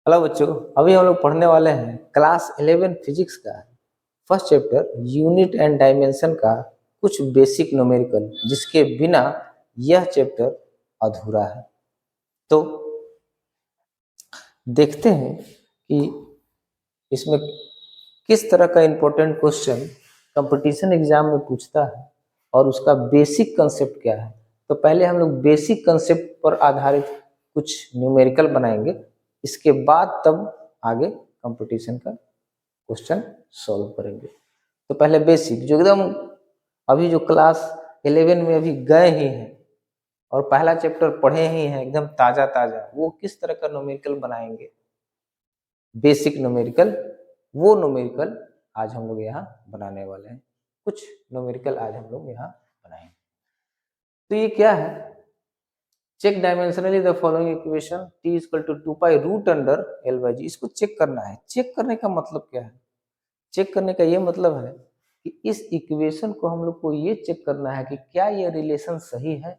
Hello बच्चों, अभी हम लोग पढ़ने वाले हैं क्लास 11 फिजिक्स का first chapter unit and dimension का कुछ बेसिक न्यूमेरिकल, जिसके बिना यह चैप्टर अधूरा है। तो देखते हैं कि इसमें किस तरह का इम्पोर्टेंट क्वेश्चन कंपटीशन एग्जाम में पूछता है और उसका बेसिक कंसेप्ट क्या है। तो पहले हम लोग बेसिक कंसेप्ट पर आधारित कुछ न्यूमेरिकल बनाएंगे, इसके बाद तब आगे कंपटीशन का क्वेश्चन सॉल्व करेंगे। तो पहले बेसिक जो एकदम अभी जो क्लास 11 में अभी गए ही हैं और पहला चैप्टर पढ़े ही हैं, एकदम ताजा ताजा, वो किस तरह का न्यूमेरिकल बनाएंगे, बेसिक न्यूमेरिकल, वो न्यूमेरिकल आज हम लोग यहाँ बनाने वाले हैं। कुछ न्यूमेरिकल आज हम लोग यहाँ बनाएंगे। तो ये क्या है, check dimensionally the following equation t equal to 2 pi root under L by g. इसको चेक करना है। चेक करने का मतलब क्या है? चेक करने का ये मतलब है कि इस इक्वेशन को हम लोग को ये चेक करना है कि क्या ये रिलेशन सही है,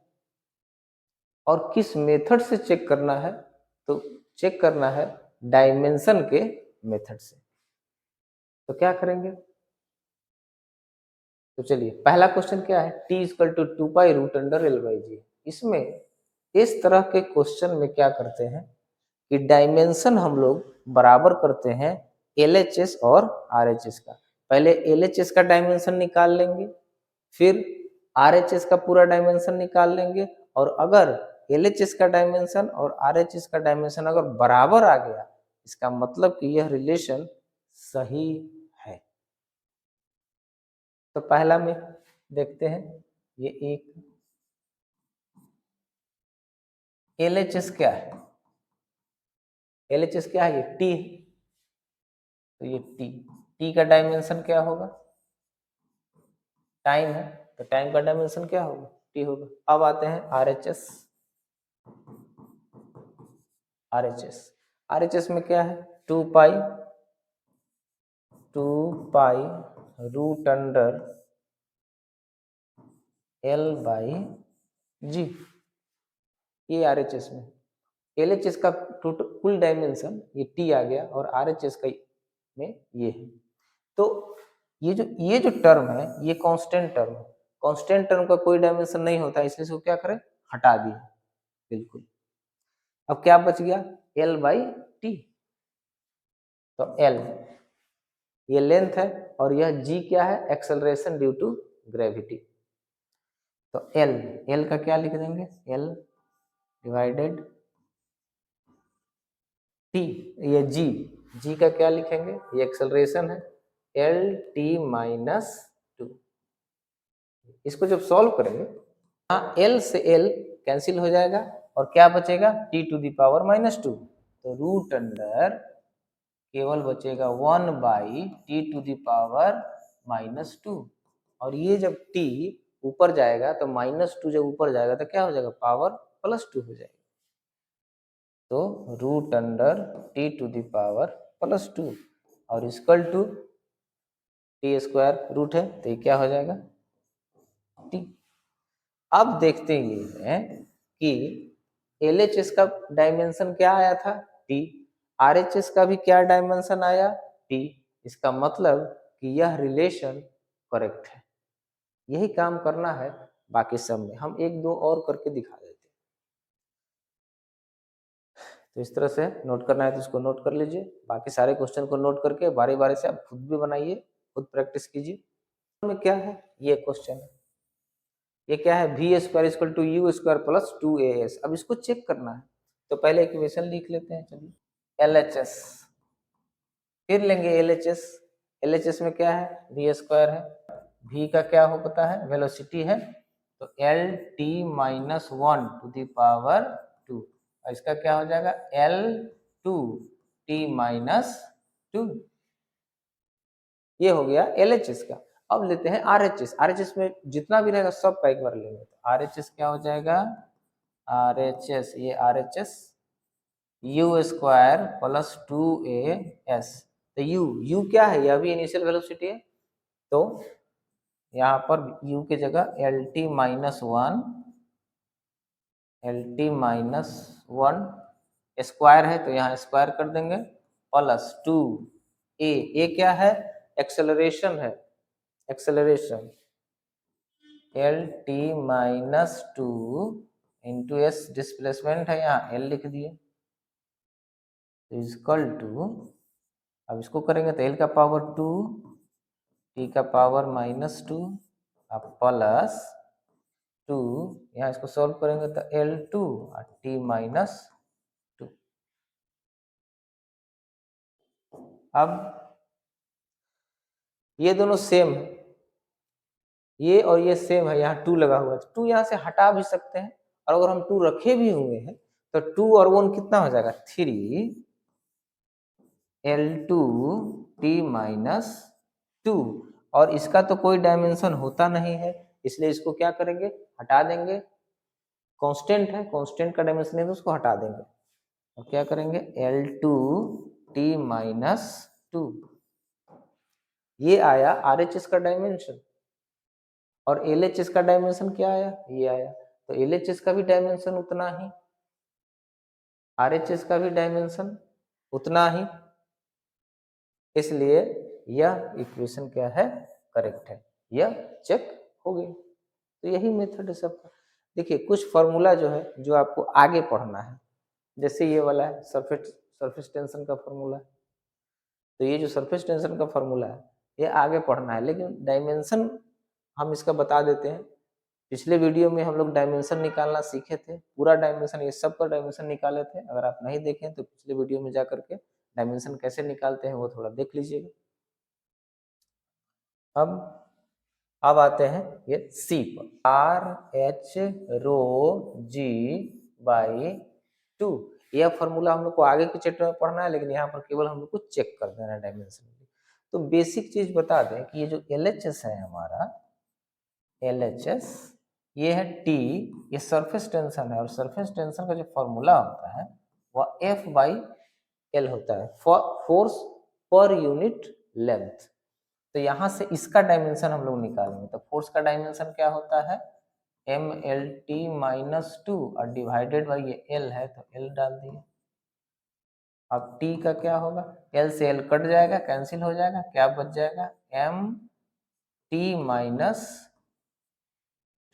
और किस मेथड से चेक करना है। तो चेक करना है डायमेंशन के मेथड से। तो क्या करेंगे? तो चलिए, पहला क्वेश्चन क्या है, t equal to 2 pi root under L by g. इसमें इस तरह के क्वेश्चन में क्या करते हैं कि डायमेंशन हम लोग बराबर करते हैं LHS और RHS का। पहले LHS का डायमेंशन निकाल लेंगे, फिर RHS का पूरा डायमेंशन निकाल लेंगे, और अगर LHS का डायमेंशन और RHS का डायमेंशन अगर बराबर आ गया, इसका मतलब कि यह रिलेशन सही है। तो पहला में देखते हैं, ये एक LHS क्या है, LHS क्या है, ये T है। तो ये T का डायमेंशन क्या होगा, टाइम है, तो टाइम का डायमेंशन क्या होगा, T होगा। अब आते हैं RHS। RHS में क्या है, 2 pi root under L by g. ये RHS में। LHS का कुल डायमेंशन ये T आ गया, और RHS का में ये है। तो ये जो टर्म है, ये कांस्टेंट टर्म है। कांस्टेंट टर्म का कोई डायमेंशन नहीं होता, इसलिए इसको क्या करें, हटा दिए बिल्कुल। अब क्या बच गया, L बाई टी। तो L ये लेंथ है, और यह G क्या है, एक्सेलरेशन ड्यू टू ग्रेविटी। तो L का क्या लिख देंगे, L डिवाइडेड T, ये G का क्या लिखेंगे, ये एक्सेलरेशन है, LT माइनस 2। इसको जब सॉल्व करेंगे, हाँ, L से L कैंसिल हो जाएगा, और क्या बचेगा, T to the power minus 2। तो रूट अंडर केवल बचेगा 1 by T to the power minus 2। और ये जब T ऊपर जाएगा तो -2 जब ऊपर जाएगा तो क्या हो जाएगा, पावर +2 हो जाएगा। तो root under T to the power +2 और equal to T square root है, तो ये क्या हो जाएगा, T। अब देखते हैं कि LHS का डायमेंशन क्या आया था, T। RHS का भी क्या डायमेंशन आया, T। इसका मतलब कि यह रिलेशन करेक्ट है। यही काम करना है, बाकी सब में हम एक दो और करके दिखा देते हैं। तो इस तरह से नोट करना है तो इसको नोट कर लीजिए, बाकी सारे क्वेश्चन को नोट करके बारी बारी से आप खुद भी बनाइए, खुद प्रैक्टिस कीजिए। में क्या है, ये क्वेश्चन है, ये क्या है, V square equal to U square plus 2as। अब इसको चेक करना है, तो पहले इक्वेशन लिख लेते हैं। चलिए, LHS, फिर लेंगे LHS में क्या है, वी स्क्वायर है, v का क्या हो पता है, वेलोसिटी है, तो LT minus 1 to the power 2, और इसका क्या हो जाएगा, L2T माइनस 2। ये हो गया LHS का। अब लेते हैं RHS में जितना भी रहेगा सब का एक बार लेंगे। तो RHS क्या हो जाएगा, RHS, ये RHS u square plus 2as। तो u क्या है, यह भी इनिशियल वेलोसिटी है, तो यहाँ पर u की जगह LT माइनस 1 स्क्वायर है तो यहाँ स्क्वायर कर देंगे, प्लस 2a क्या है, एक्सेलरेशन है, acceleration L T minus 2 into S displacement है, यहाँ एल लिख दिए, इजकल टू, अब इसको करेंगे तो एल का पावर 2 टी का पावर -2 अब प्लस 2, यहाँ इसको सॉल्व करेंगे तो L2 और t -2। अब ये दोनों सेम है, ये और ये सेम है, यहाँ 2 लगा हुआ है, 2 यहाँ से हटा भी सकते हैं, और अगर हम 2 रखे भी हुए हैं तो 2 और 1 कितना हो जाएगा, 3 L2 t -2, और इसका तो कोई डायमेंशन होता नहीं है, इसलिए इसको क्या करेंगे, हटा देंगे, कांस्टेंट है, कांस्टेंट का डायमेंशन है तो उसको हटा देंगे, और क्या करेंगे, L2 t -2, ये आया RHS का डायमेंशन, और LHS का डायमेंशन क्या आया, ये आया, तो LHS का भी डायमेंशन उतना ही, RHS का भी डायमेंशन उतना ही, इसलिए यह इक्वेशन क्या है, करेक्ट है, यह चेक हो गई। तो यही मेथड है सबका। देखिए कुछ फॉर्मूला जो है जो आपको आगे पढ़ना है, जैसे ये वाला है सरफेस टेंशन का फॉर्मूला, तो ये जो सरफेस टेंशन का फॉर्मूला है ये आगे पढ़ना है, लेकिन डायमेंशन हम इसका बता देते हैं। पिछले वीडियो में हम लोग डायमेंशन निकालना सीखे थे, पूरा डायमेंशन, ये सब का डायमेंशन निकाले थे, अगर आप नहीं देखें तो पिछले वीडियो में जा करके डायमेंशन कैसे निकालते हैं वो थोड़ा देख लीजिएगा। अब आते हैं ये सी पर, RH ρg/2, यह फॉर्मूला हम लोग को आगे के चैप्टर में पढ़ना है, लेकिन यहाँ पर केवल हम लोग को चेक कर देना है डायमेंशन। तो बेसिक चीज बता दें कि ये जो LHS है हमारा, LHS ये है T, ये सरफेस टेंशन है, और सरफेस टेंशन का जो फॉर्मूला होता है वह F/L होता है, फोर्स पर यूनिट लेंथ। तो यहाँ से इसका डायमेंशन हम लोग निकालेंगे, तो फोर्स का डायमेंशन क्या होता है, MLT -2 और डिवाइडेड बाई ये L है तो L डाल दिए। अब T का क्या होगा, L से L कट जाएगा, कैंसिल हो जाएगा, क्या बच जाएगा, MT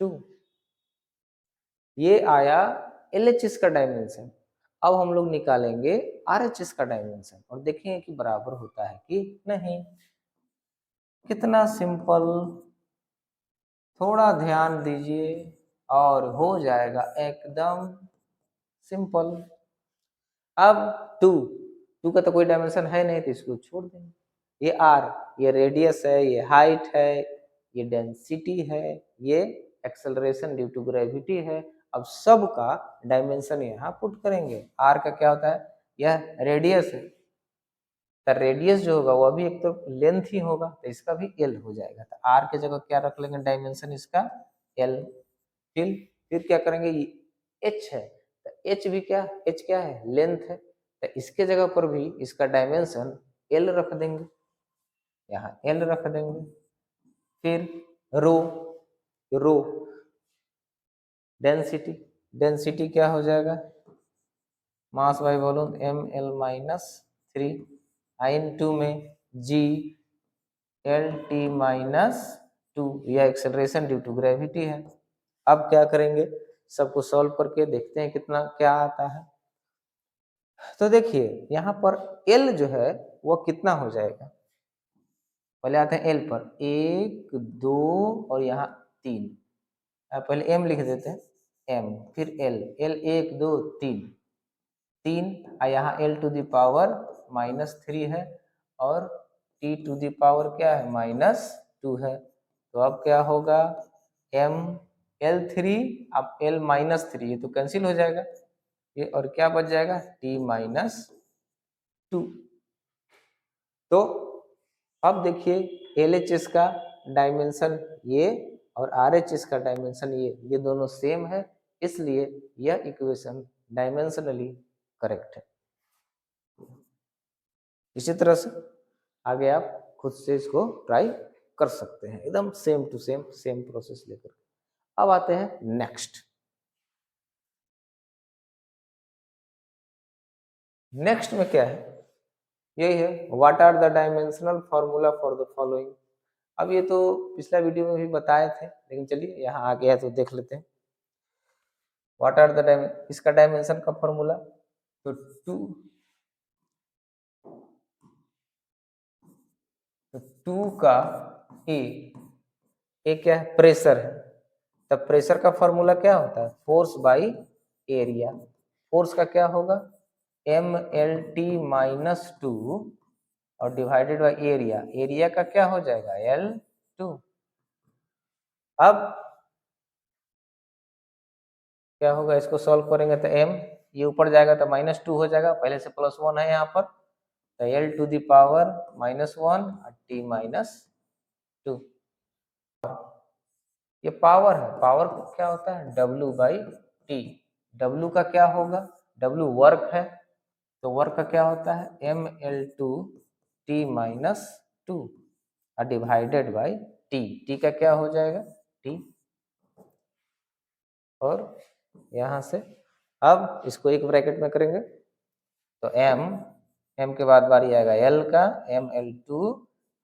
-2। ये आया LHS का डायमेंशन। अब हम लोग निकालेंगे RHS का डायमेंशन और देखेंगे कि बराबर होता है कि नहीं। कितना सिंपल, थोड़ा ध्यान दीजिए और हो जाएगा एकदम सिंपल। अब 2 का तो कोई डायमेंशन है नहीं तो इसको छोड़ देंगे। ये R, ये रेडियस है, ये हाइट है, ये डेंसिटी है, ये एक्सेलरेशन ड्यू टू ग्रेविटी है। अब सब का डायमेंशन यहाँ पुट करेंगे। R का क्या होता है, यह रेडियस है, तो रेडियस जो होगा वह भी एक तो लेंथ ही होगा, तो इसका भी L हो जाएगा। तो R के जगह क्या रख लेंगे डायमेंशन इसका, L। फिर क्या करेंगे, ये H है, तो H भी क्या, H क्या है, लेंथ है, तो इसके जगह पर भी इसका डायमेंशन L रख देंगे, यहाँ L रख देंगे। फिर रो डेंसिटी, डेंसिटी क्या हो जाएगा, mass by volume ML -3, in2 में G LT -2, यह एक्सेलरेशन ड्यू टू ग्रेविटी है। अब क्या करेंगे, सबको सॉल्व करके देखते हैं कितना क्या आता है। तो देखिए यहाँ पर L जो है वो कितना हो जाएगा, पहले आते हैं L पर, 1 2 और यहाँ 3, पहले M लिख देते हैं, M फिर L 1 2 3 और यहाँ L टू द पावर -3 है और T टू द पावर क्या है, -2 है। तो अब क्या होगा, M L3 अब L -3, ये तो कैंसिल हो जाएगा, ये और क्या बच जाएगा, T -2। तो अब देखिए LHS का डायमेंशन ये और RHS का डायमेंशन ये दोनों सेम है, इसलिए यह इक्वेशन डायमेंशनली करेक्ट है। इसी तरह से आगे आप खुद से इसको ट्राई कर सकते हैं, एकदम सेम टू सेम प्रोसेस लेकर। अब आते हैं नेक्स्ट। नेक्स्ट में क्या है, यही है what are the dimensional formula for the following. अब ये तो पिछला वीडियो में भी बताए थे, लेकिन चलिए यहाँ आ गया तो देख लेते हैं। व्हाट आर द इसका डायमेंशन का फॉर्मूला, तो टू का ए क्या है, प्रेशर है। तब प्रेशर का फॉर्मूला क्या होता है, फोर्स बाई एरिया। फोर्स का क्या होगा, M L T minus two और डिवाइडेड बाई एरिया। एरिया का क्या हो जाएगा, एल टू। अब क्या होगा, इसको सॉल्व करेंगे तो एम, ये ऊपर जाएगा तो माइनस टू हो जाएगा, पहले से प्लस वन है यहाँ पर, तो L two the power minus one और टी माइनस टू। ये पावर है, पावर क्या होता है, डब्ल्यू बाई टी। डब्ल्यू का क्या होगा, डब्ल्यू वर्क है, तो वर्क का क्या होता है, M L two T minus two और डिवाइडेड बाई टी। टी का क्या हो जाएगा, टी। और यहाँ से अब इसको एक ब्रैकेट में करेंगे तो एम, एम के बाद बारी आएगा एल का, एम एल टू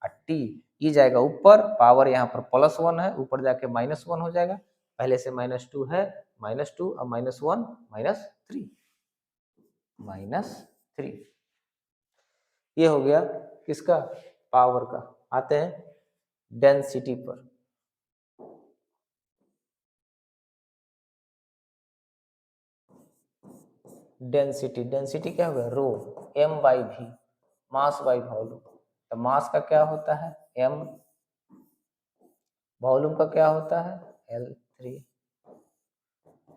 और टी। ई जाएगा ऊपर, पावर यहाँ पर प्लस वन है, ऊपर जाके माइनस वन हो जाएगा, पहले से माइनस टू है, माइनस टू और minus one minus three, minus three. ये हो गया किसका, पावर का। आते हैं डेंसिटी पर। डेंसिटी, डेंसिटी क्या होगा, रो एम बाई भी, मास बाई वॉल्यूम। तो मास का क्या होता है, एम, वॉल्यूम का क्या होता है, एल थ्री।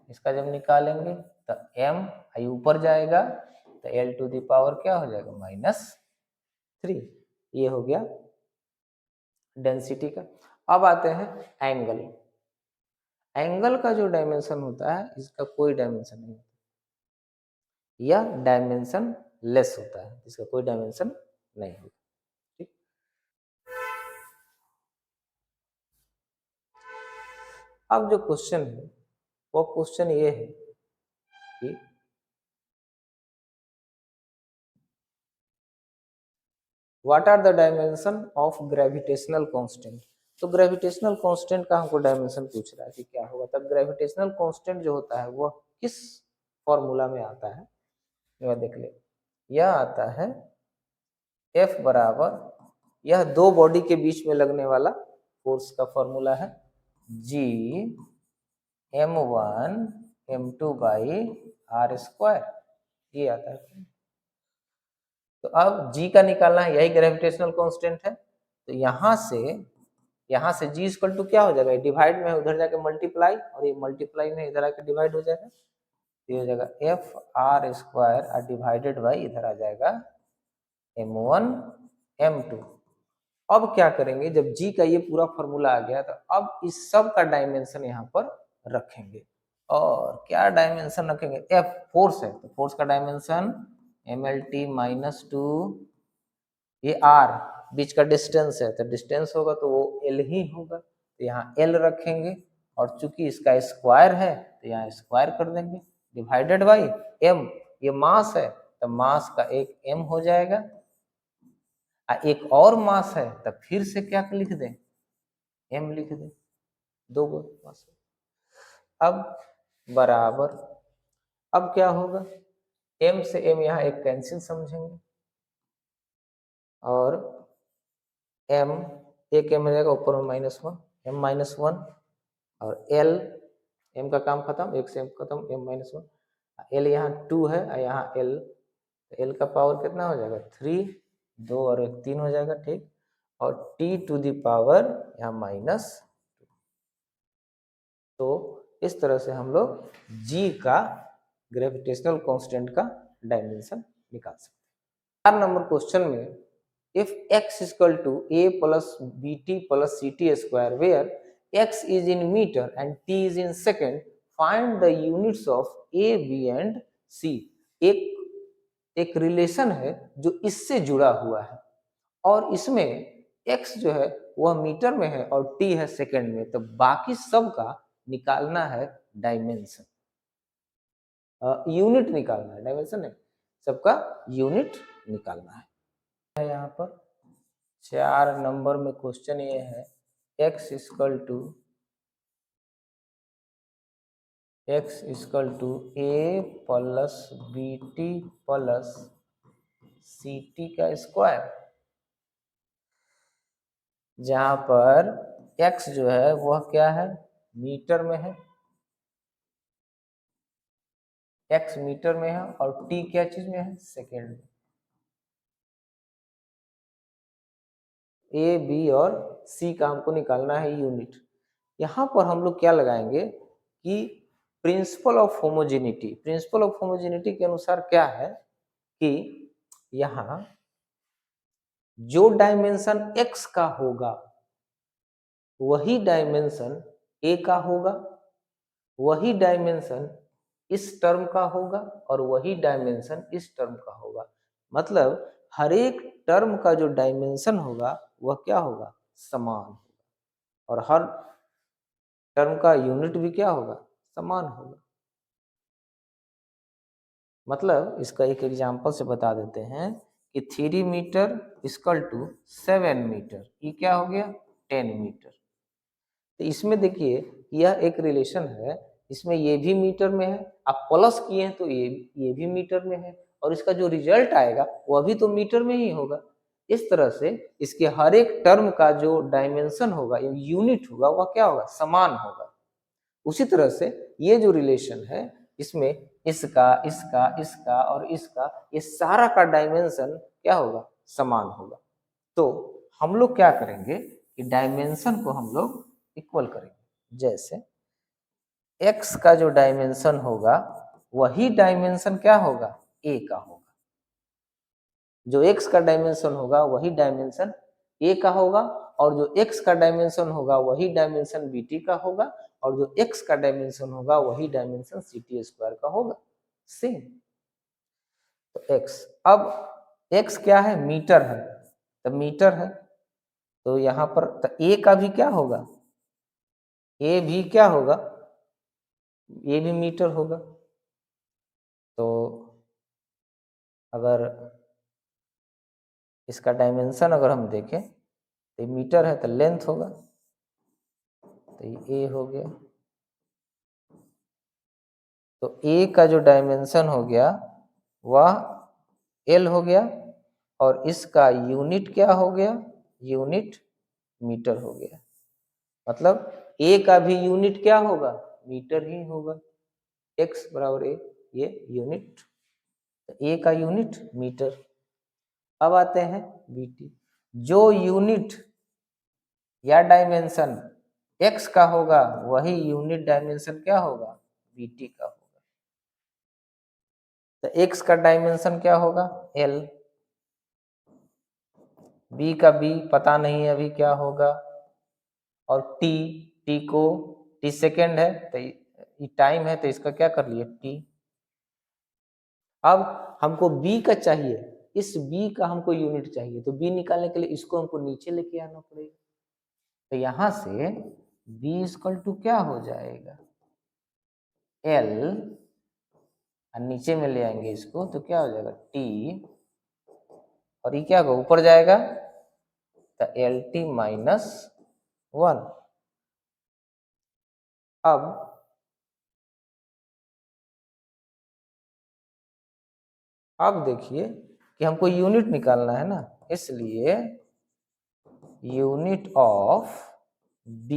इसका जब निकालेंगे तो एम आई ऊपर जाएगा तो एल टू दी पावर क्या हो जाएगा, माइनस थ्री। ये हो गया डेंसिटी का। अब आते हैं एंगल। एंगल का जो डायमेंशन होता है, इसका कोई डायमेंशन नहीं होता, या डायमेंशन लेस होता है, इसका कोई डायमेंशन नहीं होता। ठीक, अब जो क्वेश्चन है वो क्वेश्चन ये है कि what are the dimension of gravitational constant. तो ग्रेविटेशनल कांस्टेंट का हमको डायमेंशन पूछ रहा है कि क्या होगा। तब ग्रेविटेशनल कांस्टेंट जो होता है वो किस फॉर्मूला में आता है, यह देख ले। यह आता है F बराबर, यह दो बॉडी के बीच में लगने वाला फोर्स का फॉर्मूला है, G m1 m2 by are square, ये आता है। तो अब G का निकालना है, यही ग्रेविटेशनल कांस्टेंट है। तो यहाँ से G इक्वल टू क्या हो जाएगा, डिवाइड में उधर जाके मल्टीप्लाई, और ये मल्टीप्लाई में इधर आके डिवाइड हो जाएगा, ये हो जाएगा एफ आर स्क्वायर और डिवाइडेड बाई इधर आ जाएगा m1 m2। अब क्या करेंगे, जब G का ये पूरा फॉर्मूला आ गया तो अब इस सब का डायमेंशन यहाँ पर रखेंगे। और क्या डायमेंशन रखेंगे, F फोर्स है तो फोर्स का डायमेंशन mlt माइनस टू, ये R बीच का डिस्टेंस है तो डिस्टेंस होगा तो वो L ही होगा, तो यहाँ L रखेंगे। और चूंकि इसका स्क्वायर है तो यहाँ स्क्वायर कर देंगे, डिवाइडेड बाई M, ये मास है तो मास का एक M हो जाएगा, एक और मास है तो फिर से क्या लिख दें, M लिख दें, दो मास। अब बराबर, अब क्या होगा, M से M यहाँ एक कैंसिल समझेंगे, और M एक M रहेगा ऊपर में minus one, M minus one, और L, M का काम खत्म, एक से M खत्म, M माइनस वन, L यहाँ टू है और यहाँ L, L का पावर कितना हो जाएगा, थ्री, दो और एक तीन हो जाएगा, ठीक। और T टू दी पावर यहाँ माइनस। तो इस तरह से हम लोग G का ग्रेविटेशनल कांस्टेंट का डायमेंशन निकाल सकते हैं। 4 नंबर क्वेश्चन में if x is equal to a plus bt plus ct square where x is in meter and t is in second, find the units of a b and c। एक relation है जो इससे जुड़ा हुआ है, और इसमें x जो है वह मीटर में है और t है सेकंड में, तो बाकी सब का निकालना है डायमेंशन, यूनिट निकालना है, डायमेंशन नहीं। सबका यूनिट निकालना है। यहाँ पर 4 नंबर में क्वेश्चन ये है x equal to a plus bt plus ct का स्क्वायर, जहां पर x जो है वह क्या है, मीटर में है, x मीटर में है और t क्या चीज में है, सेकेंड में। ए बी और सी का हमको निकालना है यूनिट। यहाँ पर हम लोग क्या लगाएंगे कि principle of homogeneity, principle of homogeneity के अनुसार क्या है कि यहाँ जो डायमेंशन x का होगा वही डायमेंशन a का होगा, वही डायमेंशन इस टर्म का होगा और वही डायमेंशन इस टर्म का होगा। मतलब हर एक टर्म का जो डायमेंशन होगा वह क्या होगा, समान होगा, और हर टर्म का यूनिट भी क्या होगा, समान होगा। मतलब इसका एक एग्जांपल से बता देते हैं कि 3 मीटर इक्वल टू 7 मीटर, ये क्या हो गया, 10 मीटर। तो इसमें देखिए यह एक रिलेशन है, इसमें ये भी मीटर में है, आप प्लस किए हैं तो ये भी मीटर में है, और इसका जो रिजल्ट आएगा वह भी तो मीटर में ही होगा। इस तरह से इसके हर एक टर्म का जो डायमेंशन होगा, यूनिट होगा, वह क्या होगा, समान होगा। उसी तरह से ये जो रिलेशन है इसमें इसका इसका इसका और इसका, ये सारा का डायमेंशन क्या होगा, समान होगा। तो हम लोग क्या करेंगे कि डायमेंशन को हम लोग इक्वल करेंगे। जैसे x का जो डायमेंशन होगा वही डायमेंशन क्या होगा, a का होगा। जो x का डायमेंशन होगा वही डायमेंशन a का होगा, और जो x का डायमेंशन होगा वही डायमेंशन bt का होगा, और जो x का डायमेंशन होगा वही डायमेंशन ct स्क्वायर का होगा, सेम। तो x, अब x क्या है, मीटर है, तो मीटर है, तो यहाँ पर तो a का भी क्या होगा, a भी क्या होगा, a भी मीटर होगा। तो अगर इसका डायमेंशन अगर हम देखें तो मीटर है तो लेंथ होगा, तो ये a हो गया। तो a का जो डायमेंशन हो गया वह l हो गया, और इसका यूनिट क्या हो गया, यूनिट मीटर हो गया। मतलब a का भी यूनिट क्या होगा, मीटर ही होगा, x बराबर a, ये यूनिट, a का यूनिट मीटर। अब आते हैं bt, जो यूनिट या डायमेंशन x का होगा वही यूनिट डायमेंशन क्या होगा, bt का होगा। तो x का डायमेंशन क्या होगा, l, b का b पता नहीं अभी क्या होगा, और t को t सेकेंड है तो ये टाइम है तो इसका क्या कर लिए t। अब हमको b का चाहिए, इस b का हमको यूनिट चाहिए, तो b निकालने के लिए इसको हमको नीचे लेके आना पड़ेगा। तो यहां से b इक्वल टू क्या हो जाएगा, l, और नीचे में ले आएंगे इसको तो क्या हो जाएगा t, और ये क्या होगा, ऊपर जाएगा तो LT माइनस 1। अब देखिए कि हमको यूनिट निकालना है ना, इसलिए unit of b,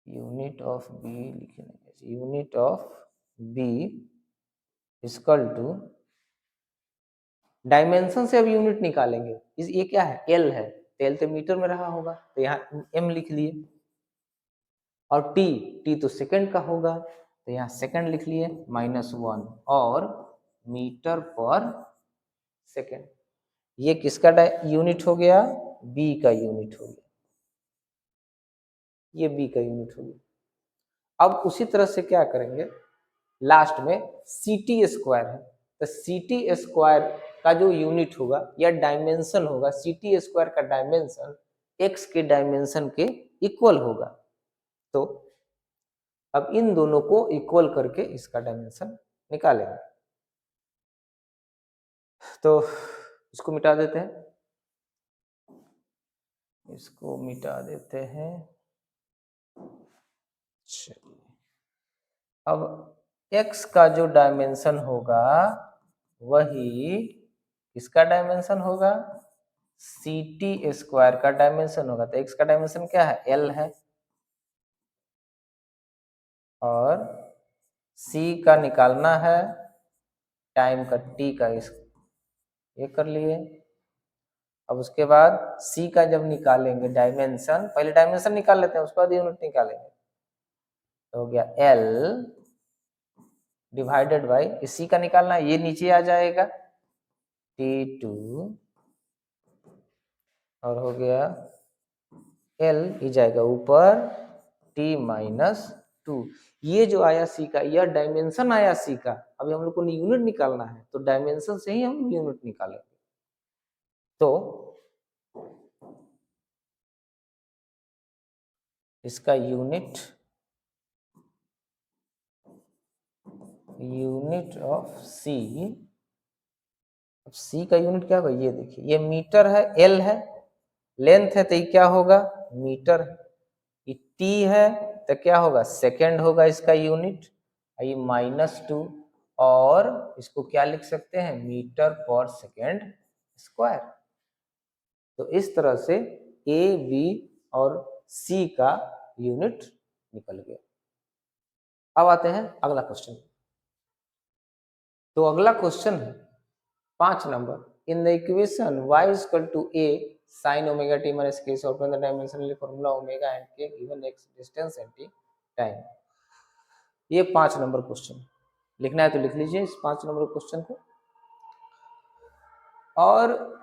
unit of b लिखेंगे, unit of b equal to, dimension से अब यूनिट निकालेंगे, इस ये क्या है, l है, l तो मीटर में रहा होगा तो यहाँ m लिख लिए, और t तो सेकंड का होगा तो यहाँ सेकंड लिख लिए -1, और मीटर पर सेकंड, ये किसका यूनिट हो गया, b का यूनिट हो गया, ये b का यूनिट हो गया। अब उसी तरह से क्या करेंगे, लास्ट में ct स्क्वायर है, तो ct स्क्वायर का जो यूनिट होगा या डायमेंशन होगा, ct स्क्वायर का डायमेंशन x के डायमेंशन के इक्वल होगा। तो अब इन दोनों को इक्वल करके इसका डायमेंशन निकालेंगे। तो इसको मिटा देते हैं, इसको मिटा देते हैं। चलिए, अब x का जो डायमेंशन होगा वही किसका डायमेंशन होगा, सी टी स्क्वायर का डायमेंशन होगा। तो x का डायमेंशन क्या है, l है, और c का निकालना है टाइम का t का, इस ये कर लिए। अब उसके बाद c का जब निकालेंगे डायमेंशन, पहले डायमेंशन निकाल लेते हैं उसके बाद यूनिट निकालेंगे। तो हो गया l डिवाइडेड बाई, इसी का निकालना है, ये नीचे आ जाएगा t2, और हो गया l ही जाएगा ऊपर t माइनस 2। ये जो आया c का, यह डायमेंशन आया c का। अभी हम लोग को यूनिट निकालना है, तो डायमेंशन से ही हम यूनिट निकालेंगे। तो इसका यूनिट ऑफ c, अब c का यूनिट क्या होगा, ये देखिए, ये मीटर है, l है, लेंथ है, तो ये क्या होगा, मीटर है। ये t है तो क्या होगा, सेकेंड होगा इसका यूनिट, ये -2, और इसको क्या लिख सकते हैं, मीटर पर सेकेंड स्क्वायर। तो इस तरह से a, b और c का यूनिट निकल गया। अब आते हैं अगला क्वेश्चन। तो अगला क्वेश्चन है 5 number, in the equation y = a sin omega t minus k solve the dimensional formula omega and k given x distance and t time। ये 5 नंबर क्वेश्चन लिखना है तो लिख लीजिए इस 5 नंबर क्वेश्चन को। और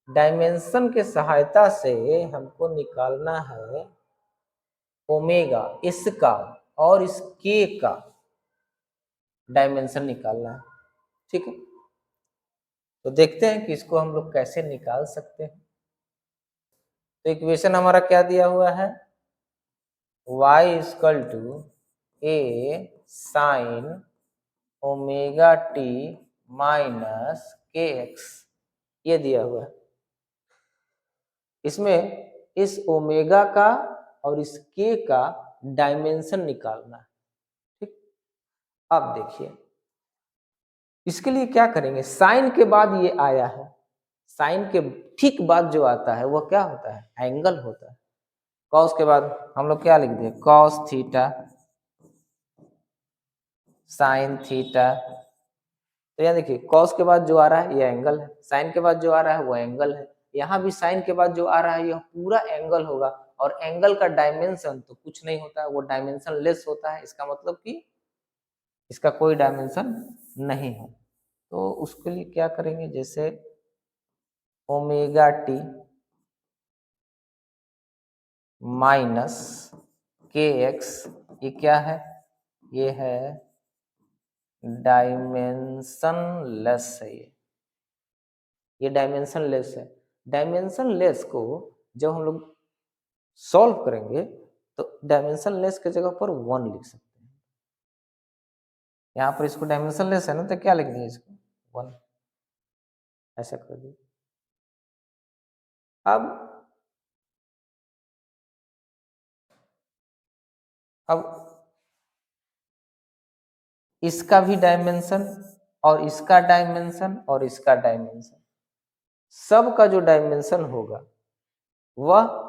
डायमेंशन के सहायता से हमको निकालना है ओमेगा, इसका और इस k का डायमेंशन निकालना है, ठीक है। तो देखते हैं कि इसको हम लोग कैसे निकाल सकते हैं। तो इक्वेशन हमारा क्या दिया हुआ है, y = a sin omega t minus kx, ये दिया हुआ है। इसमें इस ओमेगा का और इस k का डायमेंशन निकालना है, ठीक। अब देखिए, इसके लिए क्या करेंगे, साइन के बाद ये आया है, साइन के ठीक बाद जो आता है वह क्या होता है, एंगल होता है। कॉस के बाद हम लोग क्या लिख दिए, कॉस थीटा साइन थीटा। तो यहाँ देखिए, कॉस के बाद जो आ रहा है ये एंगल है, साइन के बाद जो आ रहा है वो एंगल है, यहाँ भी साइन के बाद जो आ रहा है यह पूरा एंगल होगा। और एंगल का डायमेंशन तो कुछ नहीं होता है, वो डायमेंशन लेस होता है, इसका मतलब कि इसका कोई डायमेंशन नहीं है। तो उसके लिए क्या करेंगे, जैसे ओमेगा टी माइनस के एक्स, ये क्या है, ये है डायमेंशन लेस है, ये डायमेंशन लेस है। डायमेंशन लेस को जब हम लोग सॉल्व करेंगे तो डायमेंशन लेस के जगह पर 1 लिख सकते हैं। यहाँ पर इसको डायमेंशन लेस है ना, तो क्या लिख दिए इसको 1, ऐसा कर दिए। अब इसका भी डायमेंशन और इसका डायमेंशन और इसका डायमेंशन, सब का जो डायमेंशन होगा वह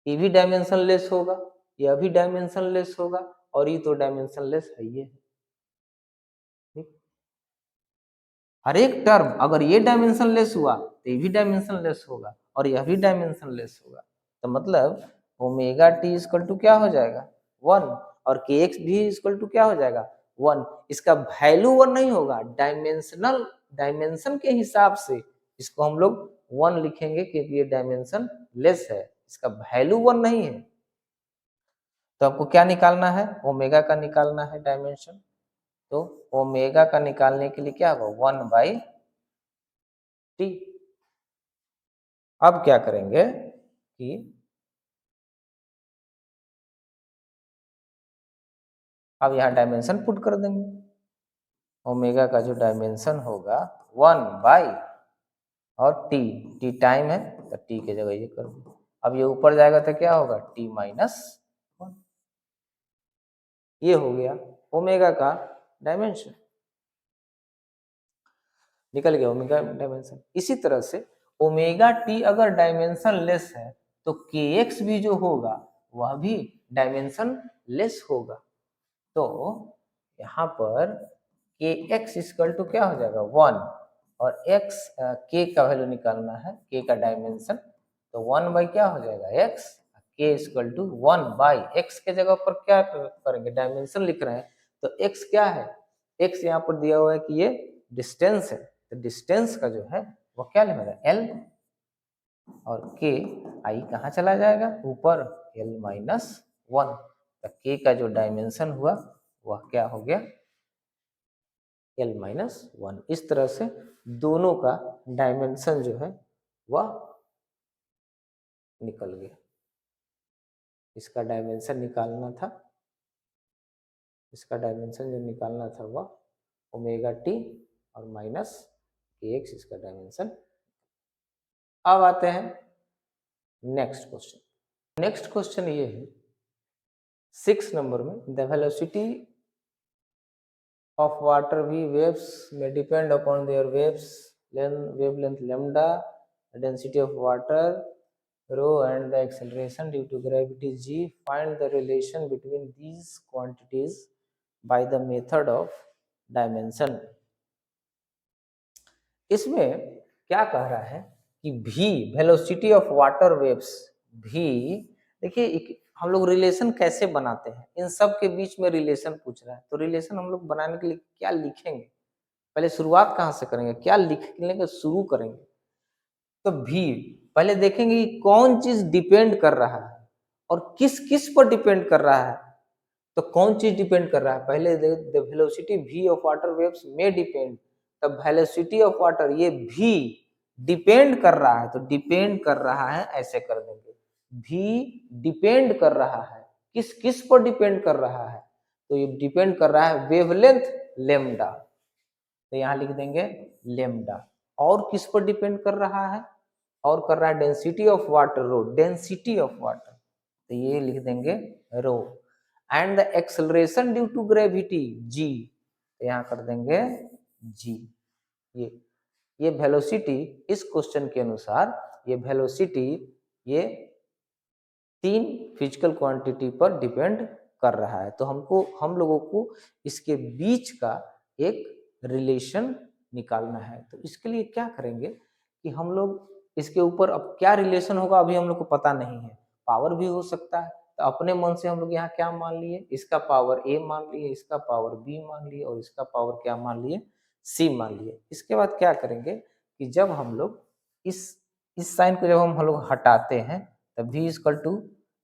ये भी डायमेंशन लेस होगा, यह भी डायमेंशन लेस होगा, और ये तो डायमेंशन लेस है, ये ठीक। हर एक टर्म अगर ये डायमेंशन लेस हुआ तो ये भी डायमेंशन लेस होगा, और यह भी डायमेंशन लेस होगा। तो मतलब ओमेगा टी इक्वल टू क्या हो जाएगा 1, और के एक्स भी इक्वल टू क्या हो जाएगा 1। इसका वैल्यू 1 नहीं होगा, डायमेंशन के हिसाब से इसको हम लोग 1 लिखेंगे, क्योंकि ये डायमेंशन लेस है, इसका वैल्यू 1 नहीं है। तो आपको क्या निकालना है, ओमेगा का निकालना है डायमेंशन। तो ओमेगा का निकालने के लिए क्या होगा 1/t। अब क्या करेंगे कि अब यहाँ डायमेंशन पुट कर देंगे, ओमेगा का जो डायमेंशन होगा 1 और टी टाइम है तो टी के जगह ये कर दो। अब ये ऊपर जाएगा तो क्या होगा t-1, ये हो गया ओमेगा का डायमेंशन, निकल गया ओमेगा डायमेंशन। इसी तरह से ओमेगा टी अगर डायमेंशन लेस है तो के एक्स भी जो होगा वह भी डायमेंशन लेस होगा। तो यहाँ पर के एक्स इक्वल टू क्या हो जाएगा 1, और एक्स के का वैल्यू निकालना है, के का डायमेंशन, तो 1 बाई क्या हो जाएगा एक्स, के इक्वल टू 1 बाई एक्स के जगह पर क्या करेंगे डायमेंशन लिख रहे हैं, तो एक्स क्या है, एक्स यहाँ पर दिया हुआ है कि ये डिस्टेंस है, तो डिस्टेंस का जो है वो क्या लिखेगा एल, और के आई कहाँ चला जाएगा ऊपर l-1, तो के का जो डायमेंशन हुआ वह क्या हो गया l-1। इस तरह से दोनों का डायमेंशन जो है वह निकल गया। इसका डायमेंशन निकालना था, इसका डायमेंशन जो निकालना था वह ओमेगा टी और माइनस के एक्स, इसका डायमेंशन। अब आते हैं नेक्स्ट क्वेश्चन। नेक्स्ट क्वेश्चन ये है 6 नंबर में, the velocity of water V waves may depend upon their wavelength lambda, the density of water rho, and the acceleration due to gravity g. Find the relation between these quantities by the method of dimension. इसमें क्या कह रहा है कि v velocity of water waves, v देखिए हम लोग relation कैसे बनाते हैं, इन सब के बीच में रिलेशन पूछ रहा है, तो रिलेशन हम लोग बनाने के लिए क्या लिखेंगे, पहले शुरुआत कहाँ से करेंगे, क्या लिखने का शुरू करेंगे, तो भी पहले देखेंगे कि कौन चीज डिपेंड कर रहा है और किस किस पर डिपेंड कर रहा है, तो कौन चीज डिपेंड कर रहा है, पहले the velocity v of water waves में डिपेंड, तब वेलोसिटी ऑफ वाटर ये v डिपेंड कर रहा है, तो डिपेंड कर रहा है ऐसे कर देंगे, v डिपेंड कर रहा है, किस किस पर डिपेंड कर रहा है, तो ये डिपेंड कर रहा है वेवलेंथ लेमडा, तो यहाँ लिख देंगे लेमडा, और किस पर डिपेंड कर रहा है, और कर रहा है density of water rho, density of water, तो ये लिख देंगे rho, and the acceleration due to gravity g, तो यहाँ कर देंगे जी। ये वेलोसिटी इस क्वेश्चन के अनुसार ये वेलोसिटी ये 3 फिजिकल क्वांटिटी पर डिपेंड कर रहा है, तो हम लोगों को इसके बीच का एक रिलेशन निकालना है, तो इसके लिए क्या करेंगे कि हम लोग इसके ऊपर अब क्या रिलेशन होगा अभी हम लोग को पता नहीं है, पावर भी हो सकता है, तो अपने मन से हम लोग यहाँ क्या मान लिए, इसका पावर a मान लिए, इसका पावर b मान लिए, और इसका पावर क्या मान लिए c मान लिए। इसके बाद क्या करेंगे कि जब हम लोग इस साइन को जब हम लोग हटाते हैं तब v इक्वल टू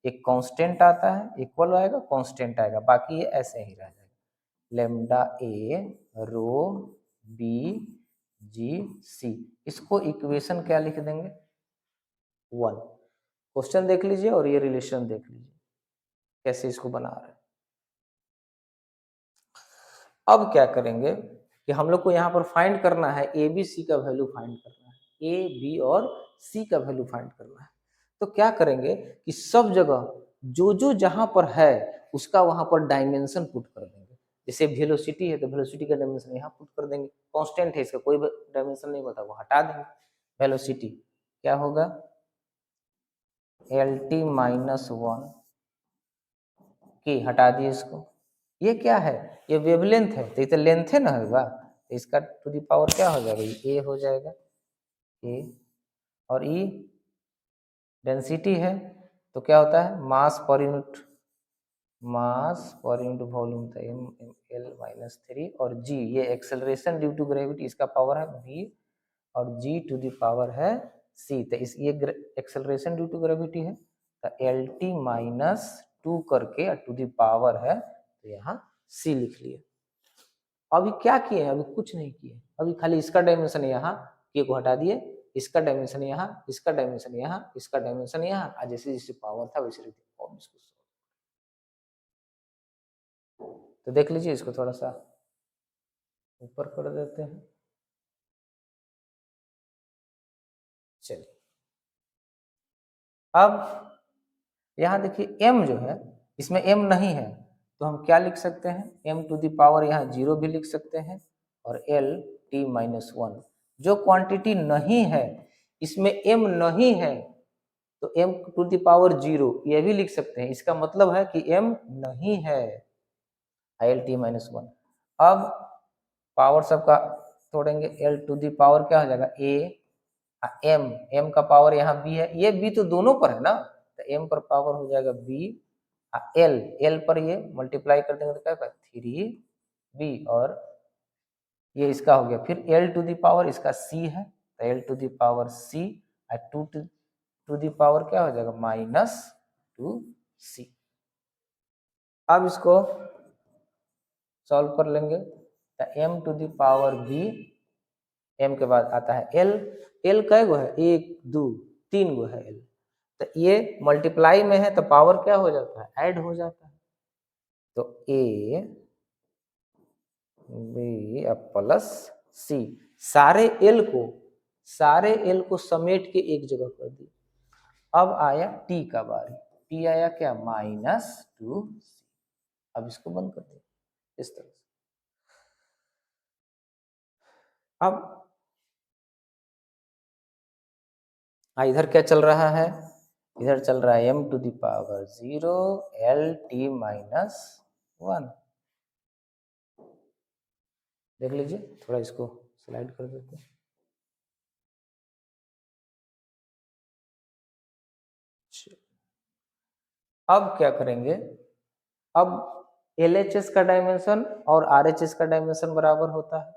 एक कांस्टेंट आता है, इक्वल आएगा कांस्टेंट आएगा, बाकी ये ऐसे ही रह जाएगा, लेमडा ए रो बी जी सी, इसको इक्वेशन क्या लिख देंगे 1। क्वेश्चन देख लीजिए और ये रिलेशन देख लीजिए कैसे इसको बना रहे हैं। अब क्या करेंगे कि हम लोग को यहाँ पर फाइंड करना है ए बी सी का वैल्यू फाइंड करना है, ए बी और सी का वैल्यू फाइंड करना है, तो क्या करेंगे कि सब जगह जो जहां पर है उसका वहां पर डायमेंशन पुट कर देंगे, जैसे वेलोसिटी है तो वेलोसिटी का डायमेंशन यहाँ पुट कर देंगे, कांस्टेंट है इसका कोई डायमेंशन नहीं बता, वो हटा देंगे, वेलोसिटी क्या होगा LT-1 की, हटा दिए इसको, ये क्या है ये वेवलेंथ है, तो ये तो लेंथ है ना होगा, तो इसका टू दी पावर क्या हो जाएगा ए हो जाएगा ए, और ई डेंसिटी है तो क्या होता है मास पर यूनिट, मास पर यूनिट वॉल्यूम था m/L-3, और जी ये एक्सेलरेशन ड्यू टू ग्रेविटी, इसका पावर है v, और g टू दी पावर है c, तो इस ये एक्सेलरेशन ड्यू टू ग्रेविटी है, तो LT-2 करके टू दी पावर है, तो यहाँ c लिख लिए। अभी क्या किए हैं, अभी कुछ नहीं किए, अभी खाली इसका डायमेंशन यहाँ के को हटा दिए, इसका डायमेंशन यहाँ, इसका डायमेंशन यहाँ, इसका डायमेंशन यहाँ, आज जैसे जैसे पावर था वैसे और इसको, तो देख लीजिए इसको थोड़ा सा ऊपर कर देते हैं। चलिए अब यहाँ देखिए m जो है इसमें m नहीं है तो हम क्या लिख सकते हैं, m टू द पावर यहाँ 0 भी लिख सकते हैं और l t माइनस 1। जो क्वांटिटी नहीं है इसमें m नहीं है तो m टू द पावर 0 ये भी लिख सकते हैं। इसका मतलब है कि m नहीं है, l t माइनस 1। अब पावर सबका तोड़ेंगे, l टू द पावर क्या हो जाएगा a, m का पावर यहाँ b है, ये b तो दोनों पर है ना, तो m पर पावर हो जाएगा b, l पर ये मल्टीप्लाई कर देंगे तो क्या होगा 3b, और ये इसका हो गया। फिर l टू द पावर इसका c है तो l to the power c, और 2 टू द पावर क्या हो जाएगा -2c। अब इसको सॉल्व कर लेंगे तो m to the power b, m के बाद आता है l कै गो है 1 2 3 गो है l, तो ये मल्टीप्लाई में है तो पावर क्या हो जाता है ऐड हो जाता है, तो a b प्लस c, सारे l को समेट के एक जगह कर दिए। अब आया t का बारी, t आया क्या -2c। अब इसको बंद कर दिया इस तरह से। अब इधर क्या चल रहा है, इधर चल रहा है m to the power 0 l t minus 1। देख लीजिए, थोड़ा इसको स्लाइड कर देते हैं। अब क्या करेंगे, अब LHS का डायमेंशन और RHS का डायमेंशन बराबर होता है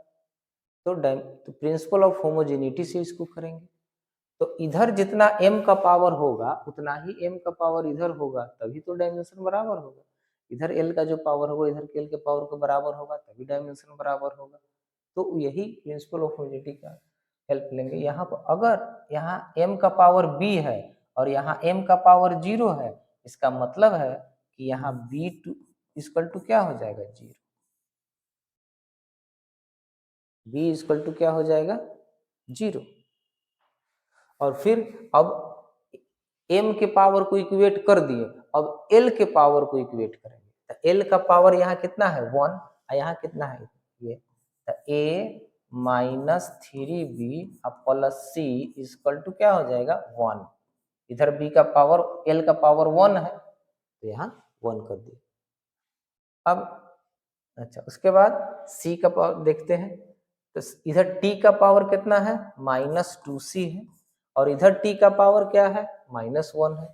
तो प्रिंसिपल ऑफ होमोजेनिटी से इसको करेंगे। तो इधर जितना m का पावर होगा उतना ही m का पावर इधर होगा, तभी तो डायमेंशन बराबर होगा। इधर l का जो पावर होगा इधर के l के पावर के बराबर होगा तभी डायमेंशन बराबर होगा। तो यही प्रिंसिपल ऑफ होमोजेनिटी का हेल्प लेंगे। यहाँ पर अगर यहाँ m का पावर b है और यहाँ m का पावर 0 है, इसका मतलब है कि यहाँ b टू इक्वल टू क्या हो जाएगा 0, b इक्वल टू क्या हो जाएगा 0। और फिर अब m के पावर को इक्वेट कर दिए, अब l के पावर को इक्वेट करेंगे तो l का पावर यहाँ कितना है 1 और यहाँ कितना है ये, तो a minus 3b plus c equal to क्या हो जाएगा 1। इधर b का पावर l का पावर 1 है तो यहाँ 1 कर दिए। अब अच्छा उसके बाद c का पावर देखते हैं, तो इधर t का पावर कितना है -2c है और इधर t का पावर क्या है -1 है,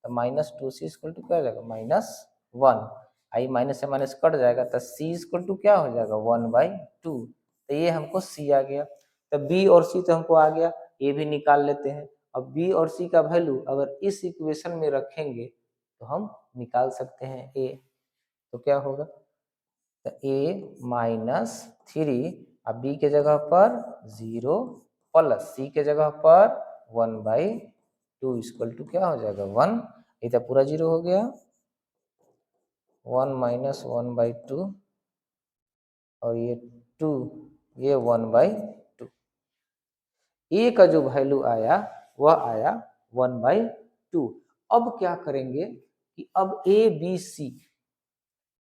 तो -2c इक्वल टू क्या हो जाएगा -1, आई माइनस से माइनस कट जाएगा तो c इक्वल टू क्या हो जाएगा 1/2। तो ये हमको c आ गया, तो b और c तो हमको आ गया, ये भी निकाल लेते हैं। अब b और c का वैल्यू अगर इस इक्वेशन में रखेंगे तो हम निकाल सकते हैं a, तो क्या होगा तो a -3 अब b के जगह पर 0 प्लस c के जगह पर 1/2 इक्वल टू क्या हो जाएगा 1, ये तो पूरा 0 हो गया, 1 माइनस 1/2 और ये 2, ये 1/2। a का जो वैल्यू आया वह आया 1/2। अब क्या करेंगे कि अब a b c,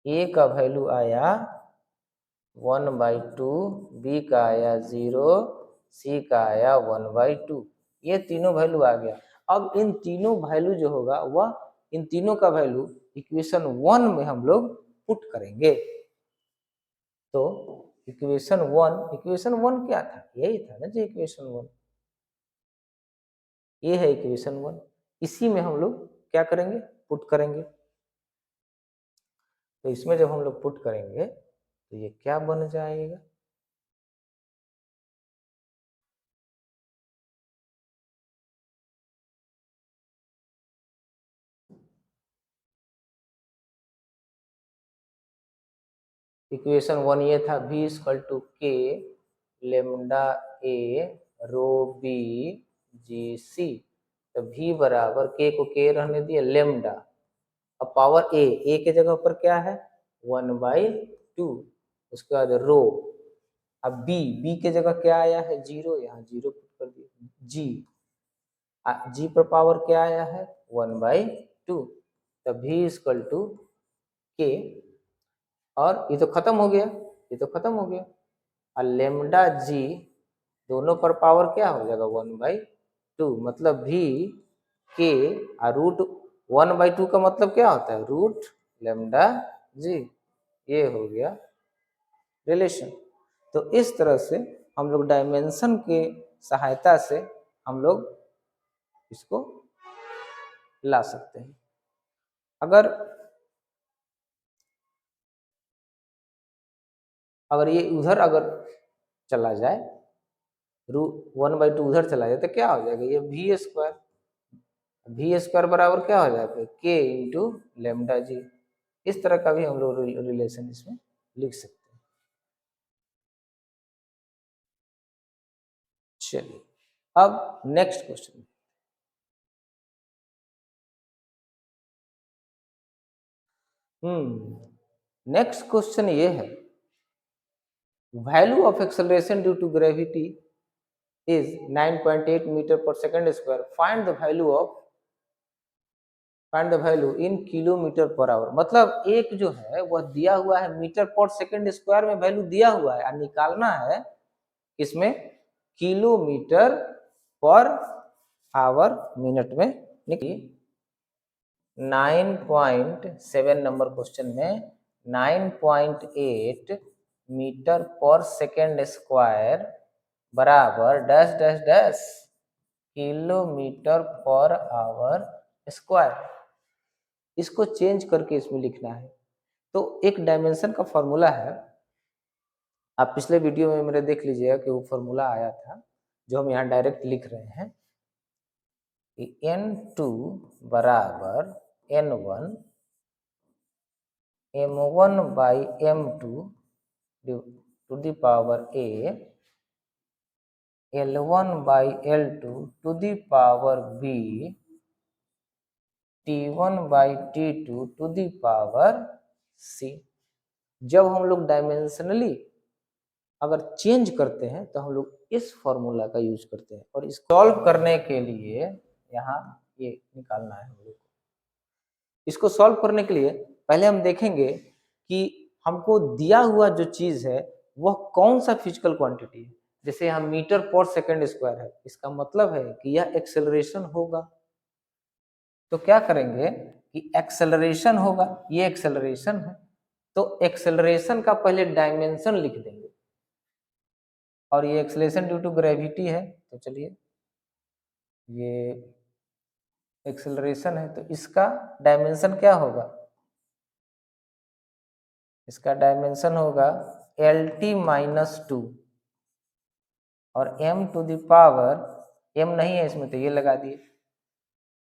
a का वैल्यू आया 1/2, b का आया 0, c का आया 1/2, ये तीनों वैल्यू आ गया। अब इन तीनों वैल्यू जो होगा वह इन तीनों का वैल्यू इक्वेशन 1 में हम लोग पुट करेंगे। तो इक्वेशन 1 क्या था, यही था ना जी इक्वेशन 1, ये है इक्वेशन 1, इसी में हम लोग क्या करेंगे पुट करेंगे। तो इसमें जब हम लोग पुट करेंगे तो ये क्या बन जाएगा, इक्वेशन 1 ये था v equal to k lambda a rho b G C, तो v बराबर k को k रहने दिए लेमडा, अब पावर a के जगह पर क्या है 1/2, उसके बाद रो अब बी के जगह क्या आया है 0, यहाँ 0 पुट कर दिया। जी पर पावर क्या आया है 1/2, तो v इक्वल टू के, और ये तो खत्म हो गया, ये तो खत्म हो गया, और लेमडा जी दोनों पर पावर क्या हो जाएगा 1/2, मतलब भी के और √1/2 का मतलब क्या होता है √λg, ये हो गया रिलेशन। तो इस तरह से हम लोग डायमेंशन के सहायता से हम लोग इसको ला सकते हैं। अगर ये उधर अगर चला जाए, √1/2 उधर चला जाए तो क्या हो जाएगा, ये v² बराबर क्या हो जाएगा k इंटू लेमडा जी। इस तरह का भी हम लोग रिलेशन इसमें लिख सकते हैं। चलिए अब नेक्स्ट क्वेश्चन। नेक्स्ट क्वेश्चन ये है, value of acceleration due to gravity is 9.8 metre per second square, find the value in kilometre per hour. मतलब एक जो है वह दिया हुआ है मीटर पर सेकंड स्क्वायर में वैल्यू दिया हुआ है, और निकालना है इसमें किलोमीटर पर आवर मिनट में। निकलिए 9.7 नंबर क्वेश्चन में 9.8 मीटर पर सेकंड स्क्वायर बराबर dash dash dash kilometre per our square, इसको चेंज करके इसमें लिखना है। तो एक डायमेंशन का फॉर्मूला है, आप पिछले वीडियो में मेरे देख लीजिएगा कि वो फॉर्मूला आया था, जो हम यहाँ डायरेक्ट लिख रहे हैं कि n2 बराबर n1 m1 by m2 to the power a L1 by L2 to the power b T1 by T2 to the power c। जब हम लोग डायमेंशनली अगर चेंज करते हैं तो हम लोग इस फॉर्मूला का यूज करते हैं, और इसको सॉल्व करने के लिए यहाँ ये निकालना है हम लोग को। इसको सॉल्व करने के लिए पहले हम देखेंगे कि हमको दिया हुआ जो चीज है वह कौन सा फिजिकल क्वांटिटी है। जैसे यहाँ मीटर पर सेकंड स्क्वायर है, इसका मतलब है कि यह एक्सेलरेशन होगा। तो क्या करेंगे कि एक्सेलरेशन होगा, ये एक्सेलरेशन है, तो एक्सेलरेशन का पहले डायमेंशन लिख देंगे, और ये एक्सेलरेशन ड्यू टू ग्रेविटी है, तो चलिए ये एक्सेलरेशन है, तो इसका डायमेंशन क्या होगा, इसका डायमेंशन होगा LT-2, और m to the power m नहीं है इसमें तो ये लगा दिए।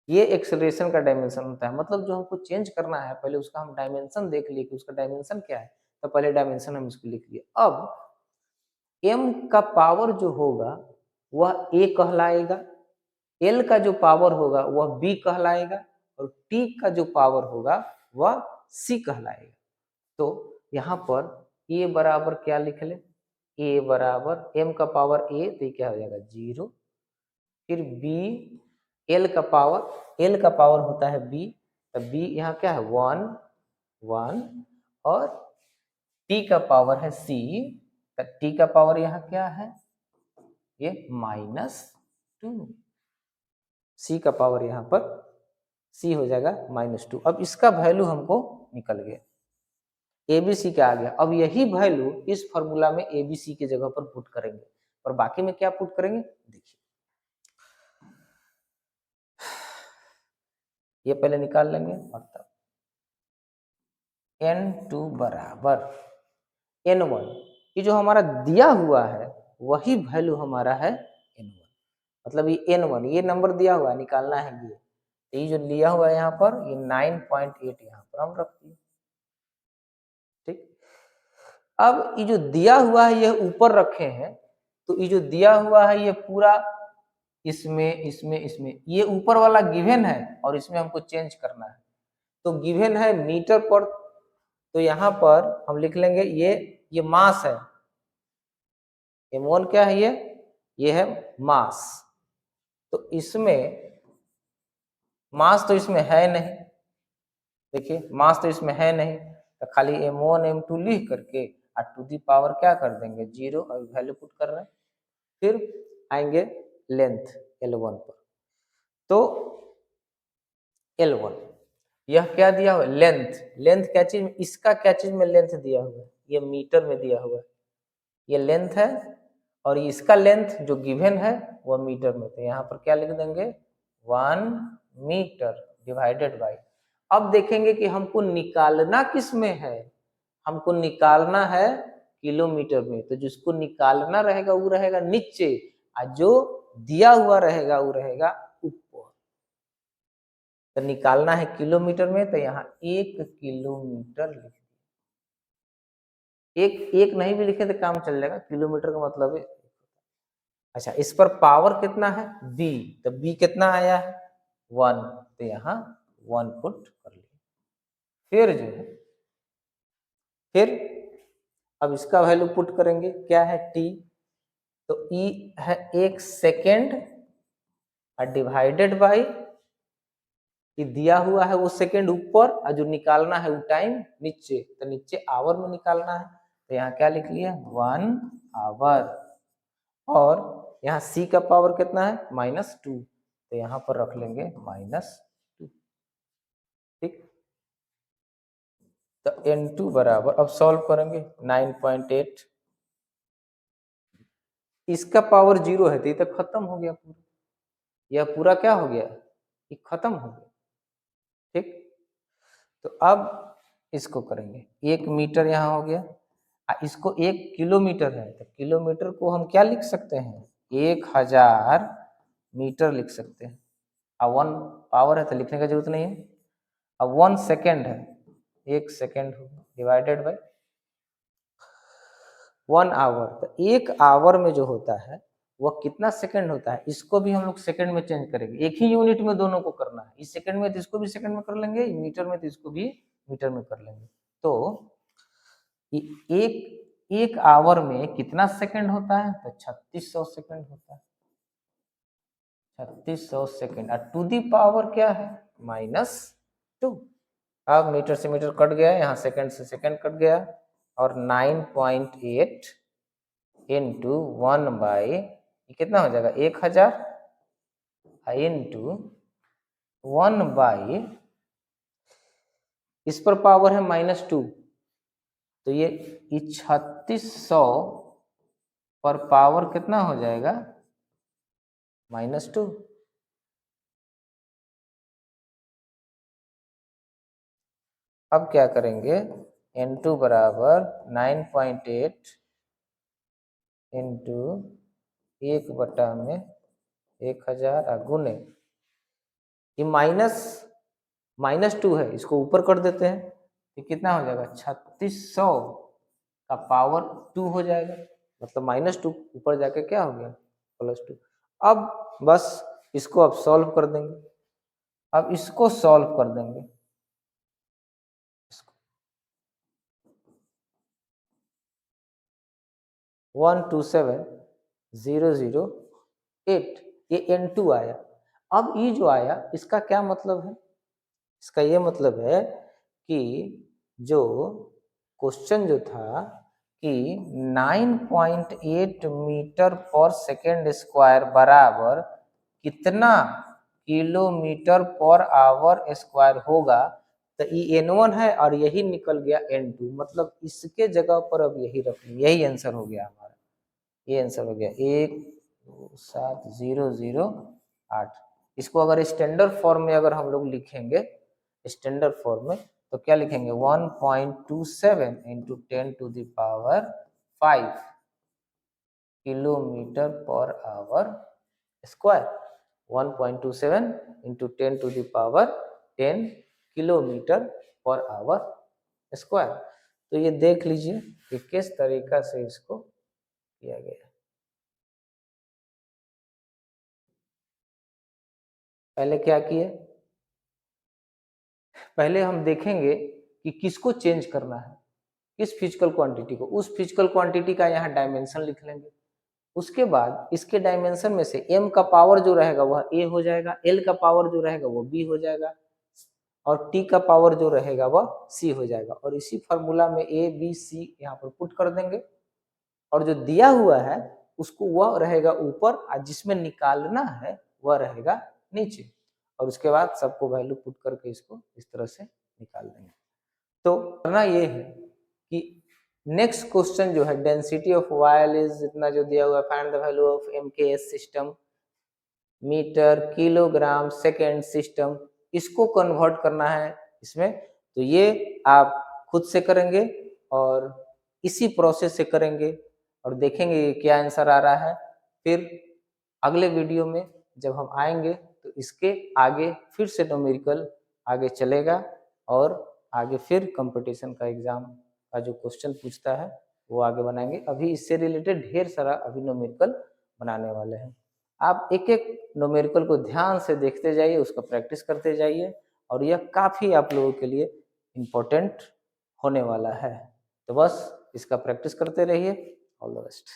ये एक्सेलरेशन का डायमेंशन होता है। मतलब जो हमको चेंज करना है पहले उसका हम डायमेंशन देख लिए कि उसका डायमेंशन क्या है, तो पहले डायमेंशन हम इसको लिख लिए। अब m का पावर जो होगा वह a कहलाएगा, l का जो पावर होगा वह b कहलाएगा, और t का जो पावर होगा वह c कहलाएगा। तो यहाँ पर a बराबर क्या लिख ले, a बराबर m का पावर a, तो ये क्या हो जाएगा 0, फिर b l का पावर होता है b, तो b यहाँ क्या है 1 1, और t का पावर है c, तो t का पावर यहाँ क्या है ये -2, c का पावर यहाँ पर c हो जाएगा -2। अब इसका वैल्यू हमको निकल गया, ABC क्या आ गया। अब यही वैल्यू इस फॉर्मूला में ABC की जगह पर पुट करेंगे, और बाकी में क्या पुट करेंगे देखिए, ये पहले निकाल लेंगे, और तब n2 बराबर n1, ये जो हमारा दिया हुआ है वही वैल्यू हमारा है n1, मतलब ये n1 ये नंबर दिया हुआ है, निकालना है ये, तो ये जो लिया हुआ है यहाँ पर ये 9.8 यहाँ पर हम रख दिए। ठीक, अब ये जो दिया हुआ है ये ऊपर रखे हैं, तो ये जो दिया हुआ है ये पूरा इसमें ये ऊपर वाला गिवन है, और इसमें हमको चेंज करना है। तो गिवन है मीटर पर, तो यहाँ पर हम लिख लेंगे ये मास है, m1 क्या है, ये है मास। तो इसमें मास तो इसमें है नहीं, देखिए मास तो इसमें है नहीं, तो खाली m1 m2 लिख करके और टू दी पावर क्या कर देंगे 0 और वैल्यू पुट कर रहे हैं। फिर आएंगे लेंथ L1 पर, तो L1 यह क्या दिया हुआ लेंथ, लेंथ क्या चीज में, इसका क्या चीज में लेंथ दिया हुआ है, ये मीटर में दिया हुआ है, ये लेंथ है और इसका लेंथ जो गिवन है वो मीटर में, तो यहाँ पर क्या लिख देंगे 1 मीटर डिवाइडेड बाई। अब देखेंगे कि हमको निकालना किस में है, हमको निकालना है किलोमीटर में, तो जिसको निकालना रहेगा वो रहेगा नीचे और जो दिया हुआ रहेगा वो रहेगा ऊपर। तो निकालना है किलोमीटर में, तो यहाँ 1 किलोमीटर लिख दिया, एक नहीं भी लिखे तो काम चल जाएगा, किलोमीटर का मतलब है। अच्छा, इस पर पावर कितना है b, तो b कितना आया है 1, तो यहाँ 1 पुट कर लिया। फिर जो है फिर अब इसका वैल्यू पुट करेंगे, क्या है t, तो e है 1 सेकेंड और डिवाइडेड बाई कि दिया हुआ है वो सेकेंड ऊपर और जो निकालना है वो टाइम नीचे, तो नीचे आवर में निकालना है, तो यहाँ क्या लिख लिया 1 आवर। और यहाँ c का पावर कितना है -2, तो यहाँ पर रख लेंगे -2, ठीक। तो n2 बराबर, अब सॉल्व करेंगे 9.8, इसका पावर 0 है तो ये तो खत्म हो गया पूरा, यह पूरा क्या हो गया, ये खत्म हो गया, ठीक। तो अब इसको करेंगे 1 मीटर यहाँ हो गया, इसको 1 किलोमीटर है, तो किलोमीटर को हम क्या लिख सकते हैं 1000 मीटर लिख सकते हैं। अब 1 पावर है तो लिखने का जरूरत नहीं है। अब 1 सेकेंड है, 1 सेकेंड डिवाइडेड बाई 1 आवर, तो 1 आवर में जो होता है वह कितना सेकंड होता है, इसको भी हम लोग सेकंड में चेंज करेंगे, एक ही यूनिट में दोनों को करना है, इस सेकंड में तो इसको भी सेकंड में कर लेंगे, मीटर में तो इसको भी मीटर में कर लेंगे। तो एक आवर में कितना सेकंड होता है, तो 3600 सेकंड होता है, 3600 सेकंड, और टू दी पावर क्या है -2। अब मीटर से मीटर कट गया, यहाँ सेकंड से सेकंड कट गया, और 9.8 इंटू 1 बाई कितना हो जाएगा 1000 इंटू 1 बाई, इस पर पावर है -2, तो ये 3600 पर पावर कितना हो जाएगा -2। अब क्या करेंगे n2 बराबर 9.8 इंटू 1/1000 गुने, ये -2 है, इसको ऊपर कर देते हैं, ये कितना हो जाएगा 3600 का पावर 2 हो जाएगा, मतलब -2 ऊपर जाके क्या हो गया +2। अब बस इसको अब सॉल्व कर देंगे, अब इसको सॉल्व कर देंगे, 127008, ये n2 आया। अब ये जो आया इसका क्या मतलब है, इसका ये मतलब है कि जो क्वेश्चन जो था कि 9.8 मीटर पर सेकेंड स्क्वायर बराबर कितना किलोमीटर पर आवर स्क्वायर होगा, तो ये n1 है और यही निकल गया n2, मतलब इसके जगह पर अब यही रख लिया, यही आंसर हो गया हमारा, ये आंसर हो गया 17008। इसको अगर स्टैंडर्ड फॉर्म में अगर हम लोग लिखेंगे, स्टैंडर्ड फॉर्म में, तो क्या लिखेंगे 1.27 into 10⁵ kilometre per our square, 1.27 into 10⁻10 kilometre per our square. तो ये देख लीजिए कि किस तरीका से इसको किया गया। पहले क्या किए, पहले हम देखेंगे कि किसको चेंज करना है, किस फिजिकल क्वांटिटी को, उस फिजिकल क्वांटिटी का यहाँ डायमेंशन लिख लेंगे, उसके बाद इसके डायमेंशन में से m का पावर जो रहेगा वह a हो जाएगा, l का पावर जो रहेगा वो b हो जाएगा और t का पावर जो रहेगा वह c हो जाएगा। और इसी फार्मूला में a b c यहाँ पर पुट कर देंगे और जो दिया हुआ है उसको वह रहेगा ऊपर और जिसमें निकालना है वह रहेगा नीचे। और उसके बाद सबको वैल्यू पुट करके इसको इस तरह से निकाल देंगे। तो करना ये है कि नेक्स्ट क्वेश्चन जो है डेंसिटी ऑफ वायल इज इतना जो दिया हुआ है, find the value of MKS system, metre kilogram second system, इसको कन्वर्ट करना है इसमें। तो ये आप खुद से करेंगे और इसी प्रोसेस से करेंगे और देखेंगे क्या आंसर आ रहा है। फिर अगले वीडियो में जब हम आएंगे तो इसके आगे फिर से न्यूमेरिकल आगे चलेगा और आगे फिर कंपटीशन का एग्जाम का जो क्वेश्चन पूछता है वो आगे बनाएंगे। अभी इससे रिलेटेड ढेर सारा अभी न्यूमेरिकल बनाने वाले हैं। आप एक एक न्यूमेरिकल को ध्यान से देखते जाइए, उसका प्रैक्टिस करते जाइए और यह काफ़ी आप लोगों के लिए इम्पोर्टेंट होने वाला है। तो बस इसका प्रैक्टिस करते रहिए। All the best.